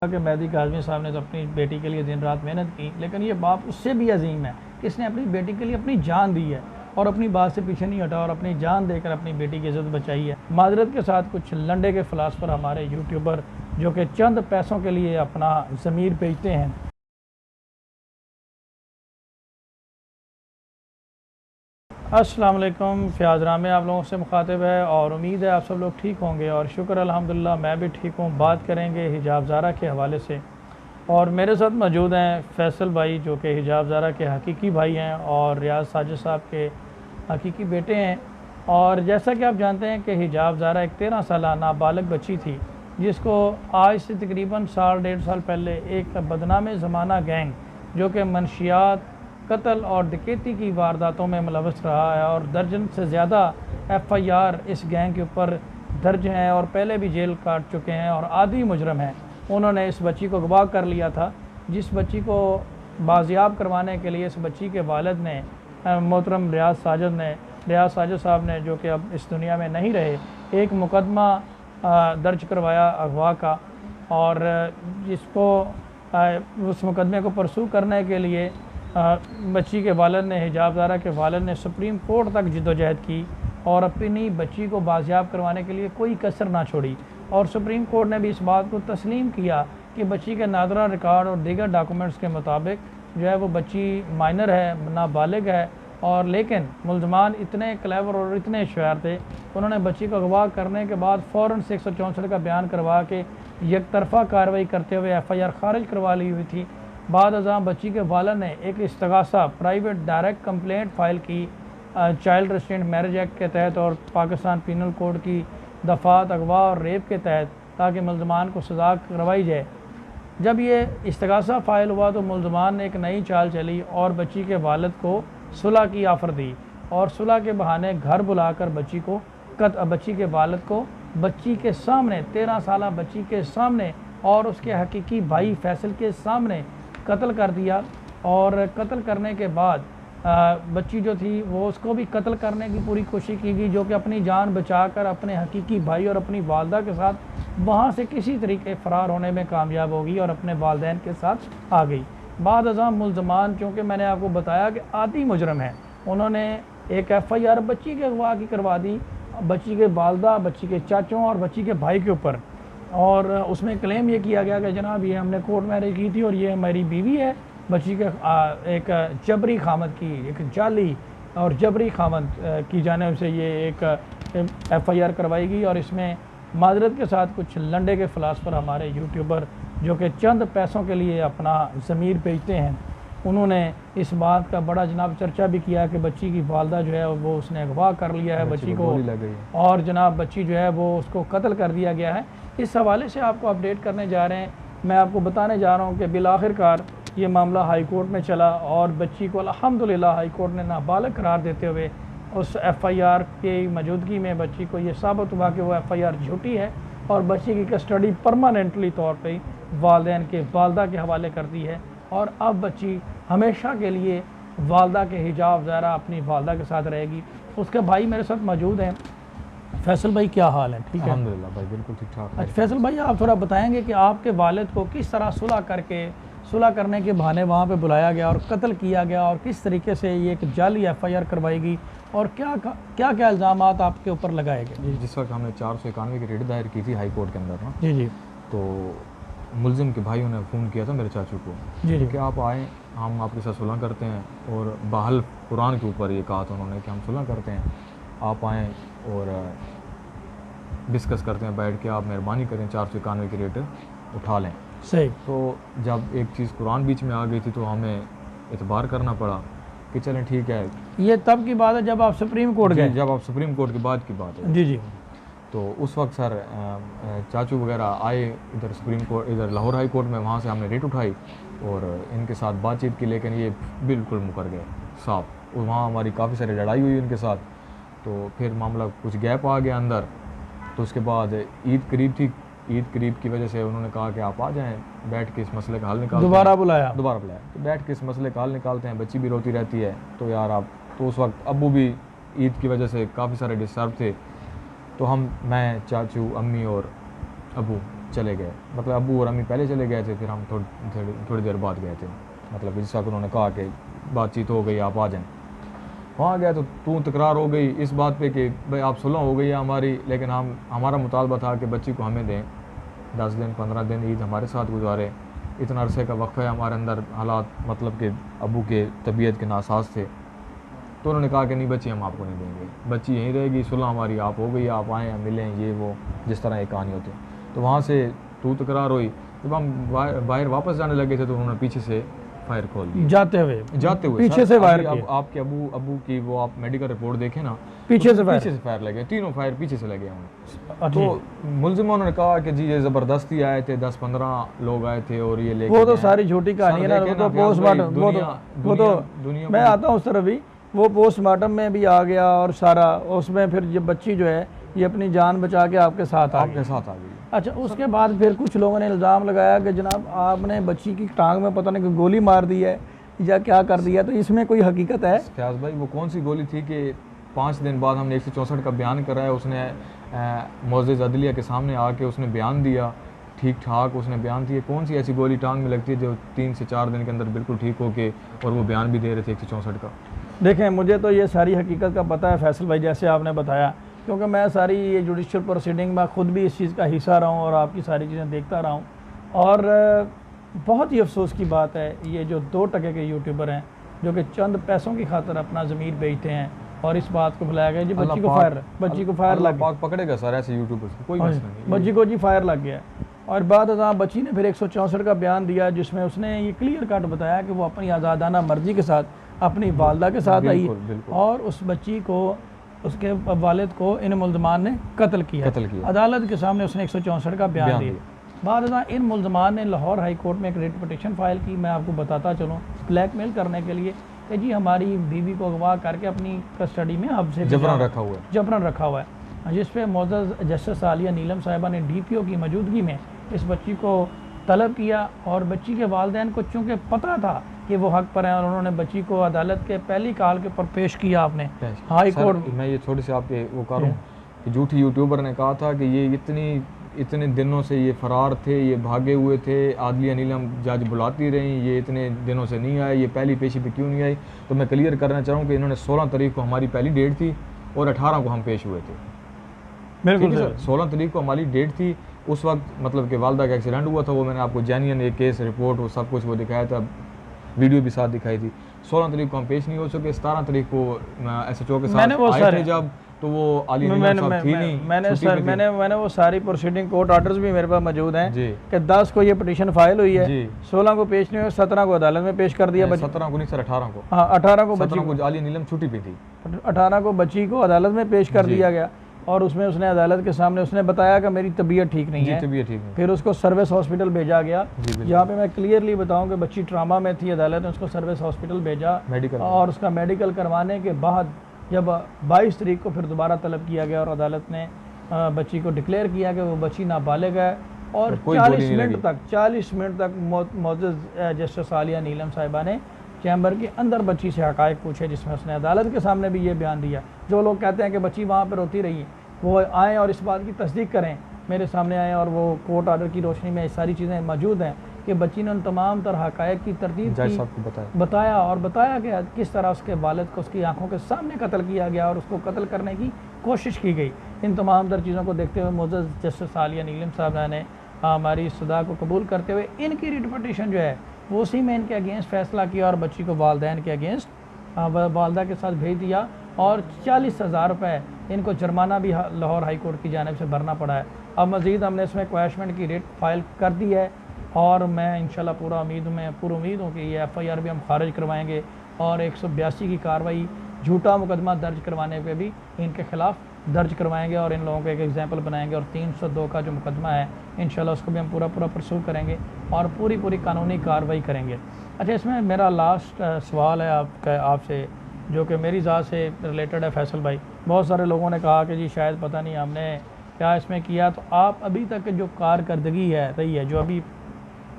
कि मेहदी काज़मी साहब ने तो अपनी बेटी के लिए दिन रात मेहनत की, लेकिन ये बाप उससे भी अजीम है कि इसने अपनी बेटी के लिए अपनी जान दी है और अपनी बात से पीछे नहीं हटा और अपनी जान देकर अपनी बेटी की इज़्ज़त बचाई है। माजरत के साथ कुछ लंडे के फ़िलासफ़र हमारे यूट्यूबर जो कि चंद पैसों के लिए अपना ज़मीर बेचते हैं। अस्सलाम वालेकुम, फ़याज़ रामे आप लोगों से मुखातिब है और उम्मीद है आप सब लोग ठीक होंगे और शुक्र अल्हम्दुलिल्लाह मैं भी ठीक हूँ। बात करेंगे हिजाब ज़ारा के हवाले से और मेरे साथ मौजूद हैं फैसल भाई जो कि हिजाब ज़ारा के हकीकी भाई हैं और रियाज साजिद साहब के हकीकी बेटे हैं। और जैसा कि आप जानते हैं कि हिजाब ज़ारा एक 13 साल नाबालिग बच्ची थी जिसको आज से तकरीबन साल डेढ़ साल पहले एक बदनाम ज़माना गैंग जो कि मनशियात, कत्ल और डकैती की वारदातों में मुलव्वस रहा है और दर्जन से ज़्यादा FIR इस गैंग के ऊपर दर्ज हैं और पहले भी जेल काट चुके हैं और आदी मुजरम हैं। उन्होंने इस बच्ची को अगवा कर लिया था, जिस बच्ची को बाजियाब करवाने के लिए इस बच्ची के वालिद ने मोहतरम रियाज साजिद साहब ने, जो कि अब इस दुनिया में नहीं रहे, एक मुकदमा दर्ज करवाया अगवा का और जिसको उस मुकदमे को परसू करने के लिए बच्ची के वालिद ने, हिजाब ज़ारा के वालिद ने सुप्रीम कोर्ट तक जिद्दोजहद की और अपनी बच्ची को बाजियाब करवाने के लिए कोई कसर ना छोड़ी और सुप्रीम कोर्ट ने भी इस बात को तस्लीम किया कि बच्ची के नादरा रिकॉर्ड और दीगर डॉक्यूमेंट्स के मुताबिक जो है वो बच्ची माइनर है, नाबालिग है। और लेकिन मुल्ज़मान इतने क्लेवर और इतने शायर थे, उन्होंने बच्ची को अगवा करने के बाद फ़ौरन से 164 का बयान करवा के एक तरफ़ा कार्रवाई करते हुए FIR खारिज करवा ली हुई थी। बाद अज़ां बच्ची के वालिद ने एक इस्तगासा प्राइवेट डायरेक्ट कंप्लेंट फ़ाइल की चाइल्ड रेस्ट्रेंट मैरिज एक्ट के तहत और पाकिस्तान पीनल कोड की दफ़ात अगवा और रेप के तहत, ताकि मुल्ज़मान को सज़ा करवाई जाए। जब ये इस्तगासा फ़ाइल हुआ तो मुल्ज़मान ने एक नई चाल चली और बच्ची के वालिद को सुलह की ऑफ़र दी और सुलह के बहाने घर बुलाकर बच्ची के वालिद को बच्ची के सामने, 13 साल बच्ची के सामने और उसके हकीकी भाई फैसल के सामने कत्ल कर दिया। और कत्ल करने के बाद बच्ची जो थी वो उसको भी कत्ल करने की पूरी कोशिश की गई, जो कि अपनी जान बचाकर अपने हकीकी भाई और अपनी वालदा के साथ वहाँ से किसी तरीके फ़रार होने में कामयाब होगी और अपने वालदैन के साथ आ गई। बाद अज़ां मुल्ज़मान, चूँकि मैंने आपको बताया कि आदी मुजरम है, उन्होंने एक FIR बच्ची के अगवा की करवा दी, बच्ची के वालदा, बच्ची के चाचों और बच्ची के भाई के ऊपर। और उसमें क्लेम ये किया गया कि जनाब ये हमने कोर्ट मैरिज की थी और ये हमारी बीवी है। बच्ची के एक जबरी खामद की, एक जाली और जबरी खामद की जानिब से ये एक FIR करवाई गई और इसमें माजरत के साथ कुछ लंडे के फ़िलासफ़र हमारे यूट्यूबर जो कि चंद पैसों के लिए अपना ज़मीर बेचते हैं, उन्होंने इस बात का बड़ा जनाब चर्चा भी किया कि बच्ची की वालदा जो है वो उसने अगवा कर लिया है बच्ची को और जनाब बच्ची जो है वो उसको कत्ल कर दिया गया है। इस हवाले से आपको अपडेट करने जा रहे हैं। मैं आपको बताने जा रहा हूँ कि बिल आखिरकार ये मामला हाई कोर्ट में चला और बच्ची को अल्हम्दुलिल्लाह हाई कोर्ट ने नाबालिग करार देते हुए उस FIR की मौजूदगी में बच्ची को ये साबित हुआ कि वो FIR झूठी है और बच्ची की कस्टडी परमानेंटली तौर पर वालदैन के वालदा के हवाले कर दी है और अब बच्ची हमेशा के लिए वालदा के हिजाब ज़ारा अपनी वालदा के साथ रहेगी। उसके भाई मेरे साथ मौजूद हैं। फैसल भाई क्या हाल है? ठीक है अल्हम्दुलिल्लाह भाई, बिल्कुल ठीक ठाक। अच्छा फैसल भाई, आप थोड़ा बताएंगे कि आपके वालिद को किस तरह सुलह करने के बहाने वहाँ पे बुलाया गया और कत्ल किया गया और किस तरीके से ये एक जाली FIR करवाई गई और क्या क्या इल्ज़ामात आपके ऊपर लगाए गए? जिस वक्त हमने 491 की रिट दायर की थी हाई कोर्ट के अंदर ना, जी जी, तो मुल्ज़िम के भाइयों ने फ़ोन किया था मेरे चाचू को जी जी, कि आप आएँ, हम आपके साथ सुलह करते हैं। और बहल कुरान के ऊपर ये कहा था उन्होंने कि हम सुलह करते हैं, आप आएँ और डिस्कस करते हैं बैठ के, आप मेहरबानी करें 491 की रेट उठा लें। सही। तो जब एक चीज़ कुरान बीच में आ गई थी तो हमें इतबार करना पड़ा कि चलें ठीक है। ये तब की बात है जब आप सुप्रीम कोर्ट गए? जब आप सुप्रीम कोर्ट के बाद की बात है। जी जी। तो उस वक्त सर चाचू वगैरह आए इधर सुप्रीम कोर्ट, इधर लाहौर हाई कोर्ट में, वहाँ से हमने रेट उठाई और इनके साथ बातचीत की, लेकिन ये बिल्कुल मुकर गए साफ। और वहाँ हमारी काफ़ी सारी लड़ाई हुई इनके साथ, तो फिर मामला कुछ गैप आ गया अंदर। तो उसके बाद ईद करीब थी, ईद करीब की वजह से उन्होंने कहा कि आप आ जाएं, बैठ के इस मसले का हल निकालते हैं। दोबारा बुलाया? दोबारा बुलाया। तो बैठ के इस मसले का हल निकालते हैं। बच्ची भी रोती रहती है तो यार आप, तो उस वक्त अब्बू भी ईद की वजह से काफ़ी सारे डिस्टर्ब थे, तो मैं, चाचू, अम्मी और अबू चले गए, मतलब अब्बू और अम्मी पहले चले गए थे, फिर हम थोड़ी देर बाद गए थे, मतलब जिस वक्त उन्होंने कहा कि बातचीत हो गई आप आ जाएं। वहाँ गया तो तू तकरार हो गई इस बात पे कि भाई आप सुलह हो गई है हमारी, लेकिन हमारा मुतालबा था कि बच्ची को हमें दें, 10 दिन 15 दिन ईद हमारे साथ गुजारे, इतना अरसे का वक्फ़ा है हमारे अंदर, हालात मतलब कि अब्बू के तबीयत के नासाज थे, तो उन्होंने कहा कि नहीं बच्ची हम आपको नहीं देंगे, बच्ची यहीं रहेगी, सुलह हमारी आप हो गई, आप आएँ मिलें, ये वो जिस तरह एक कहानी होती। तो वहाँ से तू तकरार हुई। जब हम बाहर वापस जाने लगे थे तो उन्होंने पीछे से फायर खोल दिया, जाते हुए पीछे से फायर किया। आपके अबू की वो आप मेडिकल रिपोर्ट देखें ना, पीछे से फायर लगे, तीनों फायर पीछे से लगे हैं। तो मुलजिमों ने कहा कि जी ये ज़बरदस्ती आए थे, 10-15 लोग आए थे और ये लेके, वो तो सारी झूठी कहानी है ना, वो तो पोस्टमार्टम, वो तो मैं आता हूँ उस तरफ भी, वो पोस्टमार्टम में भी आ गया और सारा, उसमें फिर ये बच्ची जो है ये अपनी जान बचा के आपके साथ आ गई। अच्छा, उसके बाद फिर कुछ लोगों ने इल्ज़ाम लगाया कि जनाब आपने बच्ची की टांग में पता नहीं कि गोली मार दी है या क्या कर दिया, तो इसमें कोई हकीकत है? फयाज भाई वो कौन सी गोली थी कि 5 दिन बाद हमने 164 का बयान कराया, उसने मोअज़्ज़िज़ अदलिया के सामने आके उसने बयान दिया, ठीक ठाक उसने बयान दिया, कौन सी ऐसी गोली टांग में लगती है जो 3 से 4 दिन के अंदर बिल्कुल ठीक हो के, और वो बयान भी दे रहे थे 164 का। देखें, मुझे तो ये सारी हकीकत का पता है फैसल भाई, जैसे आपने बताया, क्योंकि मैं सारी ये जुडिशल प्रोसीडिंग में ख़ुद भी इस चीज़ का हिस्सा रहा हूँ और आपकी सारी चीज़ें देखता रहा हूँ। और बहुत ही अफसोस की बात है, ये जो 2 टके के यूट्यूबर हैं जो कि चंद पैसों की खातर अपना ज़मीर बेचते हैं, और इस बात को बुलाया गया जी बच्ची को फायर लग गया, पकड़ेगा सर ऐसे यूट्यूबर्स को, कोई मसला नहीं, बच्ची को जी फायर लग गया। और बाद बच्ची ने फिर 164 का बयान दिया, जिसमें उसने ये क्लियर कट बताया कि वो अपनी आज़ादाना मर्ज़ी के साथ अपनी वालदा के साथ आई, और उस बच्ची को, उसके वालिद को इन मुल्ज़मान ने कत्ल किया। अदालत के सामने उसने 164 का बयान दिया। बाद इन मुल्ज़मान ने लाहौर हाई कोर्ट में एक रिट पिटीशन फाइल की, मैं आपको बताता चलूँ, ब्लैकमेल करने के लिए कि जी हमारी बीवी को अगवा करके अपनी कस्टडी में हमसे जबरन रखा हुआ है, जिस पे मोअज़्ज़ज़ जस्टिस आलिया नीलम साहिबा ने DPO की मौजूदगी में इस बच्ची को तलब किया, और बच्ची के वालिदैन को चूँकि पता था कि वो हक पर हैं, और उन्होंने बच्ची को अदालत के पहली कॉल के ऊपर पेश किया आपने हाई कोर्ट। मैं ये थोड़ी सी आपके वो करूँ कि झूठी यूट्यूबर ने कहा था कि ये इतने दिनों से ये फ़रार थे, ये भागे हुए थे, आदिलिया नीलम जज बुलाती रही, ये इतने दिनों से नहीं आए, ये पहली पेशी पे क्यों नहीं आई। तो मैं क्लियर करना चाहूँ कि इन्होंने 16 तारीख को हमारी पहली डेट थी और 18 को हम पेश हुए थे। बिल्कुल सर, 16 तारीख को हमारी डेट थी, उस वक्त मतलब कि वालदा का एक्सीडेंट हुआ था, वो मैंने आपको जेन्युइन एक केस रिपोर्ट वो सब कुछ वो दिखाया था, वीडियो भी साथ दिखाई थी। 16 तारीख को हम पेश नहीं हो सके, 17 तारीख को SHO के साथ आए थे जब, तो वो आलिया नीलम साहब थी नहीं, मैंने वो सारी प्रोसीडिंग कोर्ट ऑर्डर्स भी मेरे पास मौजूद हैं कि 10 को ये पिटीशन फाइल हुई है, 16 को पेश नहीं हुआ, 17 को अदालत में पेश कर दिया, 17 को नहीं सर 18 को, हाँ 18 को बच्ची को, आलिया नीलम छुट्टी पे थी, 18 को बच्ची को अदालत में पेश कर दिया गया, और उसमें उसने अदालत के सामने उसने बताया कि मेरी तबीयत ठीक नहीं है, फिर उसको सर्विस हॉस्पिटल भेजा गया, जहाँ पे मैं क्लियरली बताऊं कि बच्ची ट्रामा में थी, अदालत ने उसको सर्विस हॉस्पिटल भेजा, और उसका मेडिकल करवाने के बाद जब 22 तारीख को फिर दोबारा तलब किया गया, और अदालत ने बच्ची को डिक्लेयर किया कि वो बच्ची नाबालिग है, और 40 मिनट तक मोअज़्ज़ज़ जस्टिस आलिया नीलम साहिबा ने चैम्बर के अंदर बच्ची से हक़ाइक़ पूछे, जिसमें उसने अदालत के सामने भी ये बयान दिया। जो लोग कहते हैं कि बच्ची वहाँ पर रोती रही, वो आएँ और इस बात की तस्दीक करें, मेरे सामने आएँ, और वो कोर्ट ऑर्डर की रोशनी में सारी चीज़ें मौजूद हैं कि बच्ची ने उन तमाम तरह हक़ाइक़ की तरतीब बताया, और बताया कि किस तरह उसके वालिद को उसकी आंखों के सामने कत्ल किया गया और उसको कत्ल करने की कोशिश की गई। इन तमाम तर चीज़ों को देखते हुए मुअज़्ज़ज़ जस्टिस आलिया नीलम साहब ने हमारी सदा को कबूल करते हुए इनकी रिट पिटीशन जो है वो उसी में इनके अगेंस्ट फ़ैसला किया, और बच्ची को वालिदैन के अगेंस्ट वालदा के साथ भेज दिया, और 40,000 रुपये इनको जुर्माना भी लाहौर हाई कोर्ट की जानिब से भरना पड़ा है। अब मज़ीद हमने इसमें क्वैशमेंट की रिट फाइल कर दी है, और मैं इंशाल्लाह पूरा उम्मीद हूँ कि ये FIR भी हम खारिज करवाएंगे, और 182 की कार्रवाई झूठा मुकदमा दर्ज करवाने पे भी इनके ख़िलाफ़ दर्ज करवाएंगे, और इन लोगों को एक एग्जाम्पल बनाएंगे, और 302 का जो मुकदमा है इंशाल्लाह उसको भी हम पूरा परसू करेंगे और पूरी कानूनी कार्रवाई करेंगे। अच्छा, इसमें मेरा लास्ट सवाल है आपसे, जो कि मेरी ज़ात से रिलेटेड है फैसल भाई। बहुत सारे लोगों ने कहा कि जी शायद पता नहीं हमने क्या इसमें किया, तो आप अभी तक जो कारकर्दगी है रही है, जो अभी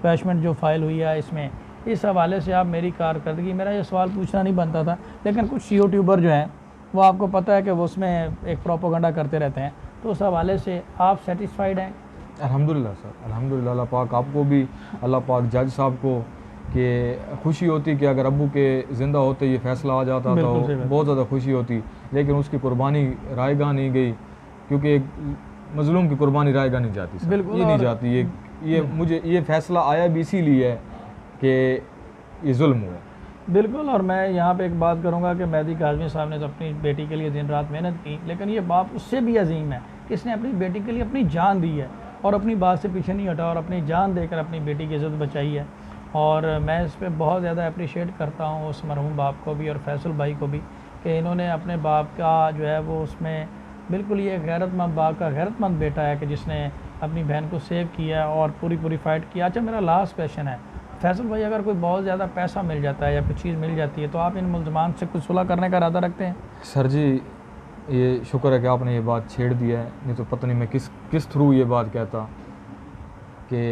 क्वैशमेंट जो फाइल हुई है इसमें, इस हवाले से आप मेरी कारकर्दगी, मेरा ये सवाल पूछना नहीं बनता था, लेकिन कुछ यूट्यूबर जो हैं वो आपको पता है कि वो उसमें एक प्रोपेगेंडा करते रहते हैं, तो उस हवाले से आप सेटिस्फाइड हैं? अल्हम्दुलिल्लाह सर, अल्हम्दुलिल्लाह। अल्लाह पाक आपको भी, अल्लाह पाक जज साहब को, कि खुशी होती कि अगर अब्बू के ज़िंदा होते ये फ़ैसला आ जाता तो बिल्कुल सही बात। बहुत ज़्यादा खुशी होती, लेकिन उसकी कुर्बानी रायगा नहीं गई, क्योंकि एक मज़लूम की कुर्बानी रायगा नहीं जाती सर, बिल्कुल। ये नहीं और जाती। ये मुझे ये फ़ैसला आया भी इसीलिए है कि ये जुल्म हुआ। बिल्कुल, और मैं यहाँ पे एक बात करूँगा कि मेहदी काज़मी साहब ने तो अपनी बेटी के लिए दिन रात मेहनत की, लेकिन ये बाप उससे भी अजीम है कि इसने अपनी बेटी के लिए अपनी जान दी है और अपनी बात से पीछे नहीं हटा और अपनी जान देकर अपनी बेटी की इज़्ज़त बचाई है। और मैं इस पे बहुत ज़्यादा अप्रिशिएट करता हूँ उस मरहूम बाप को भी और फैसल भाई को भी, कि इन्होंने अपने बाप का जो है वो उसमें बिल्कुल ये गैरतमंद बाप का गैरतमंद बेटा है कि जिसने अपनी बहन को सेव किया और पूरी फ़ाइट किया। अच्छा, मेरा लास्ट क्वेश्चन है फैसल भाई, अगर कोई बहुत ज़्यादा पैसा मिल जाता है या कुछ चीज़ मिल जाती है तो आप इन मुल्ज़मान से कुछ सुलह करने का इरादा रखते हैं? सर जी, ये शुक्र है कि आपने ये बात छेड़ दिया है, नहीं तो पता नहीं मैं किस थ्रू ये बात कहता कि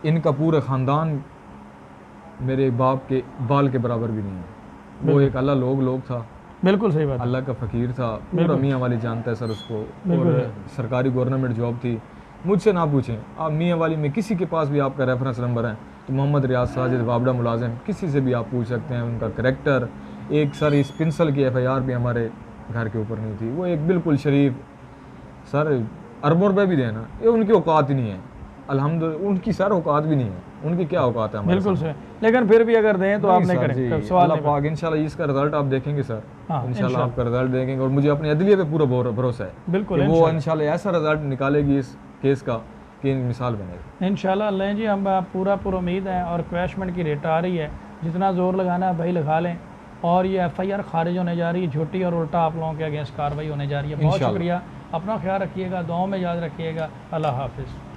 इनका पूरा ख़ानदान मेरे बाप के बाल के बराबर भी नहीं है। वो एक अल्लाह लोग था, बिल्कुल सही बात है। अल्लाह का फ़कीर था, पूरा मियाँ वाली जानता है सर उसको, बिल्कुल। और सरकारी गवर्नमेंट जॉब थी। मुझसे ना पूछें आप, मियाँ वाली में किसी के पास भी आपका रेफरेंस नंबर है तो मोहम्मद रियाज साजिद वाबड़ा मुलाजिम किसी से भी आप पूछ सकते हैं। उनका करैक्टर, एक सर इस पिंसल की FIR भी हमारे घर के ऊपर नहीं थी। वो एक बिल्कुल शरीफ सर, अरबों रुपये भी देना ये उनकी औकात ही नहीं है। अल्हम्दुलिल्लाह उनकी सर औकात भी नहीं है, उनकी क्या औकात है हमारे बिल्कुल सामने। सही, लेकिन फिर भी अगर दें तो आप नहीं सर करेंगे, जी, तो सवाल अल्लाह नहीं पाक इंशाल्लाह इसका रिजल्ट आप देखेंगे सर। हाँ, इंशाल्लाह आपका रिजल्ट देखेंगे, और मुझे अपने अदलिया पे पूरा भरोसा है बिल्कुल कि वो इंशाल्लाह ऐसा रिजल्ट निकालेगी इस केस का कि मिसाल बनेगी इंशाल्लाह। लें जी, हम पूरा उम्मीद है, और क्रैशमेंट की रेट आ रही है, जितना ज़ोर लगाना है भाई लगा लें, और ये FIR खारिज होने जा रही है झूठी, और उल्टा आप लोगों के अगेंस्ट कार्रवाई होने जा रही है। बहुत शुक्रिया, अपना ख्याल रखिएगा, दुआओं में याद रखिएगा। अल्लाह हाफिज़।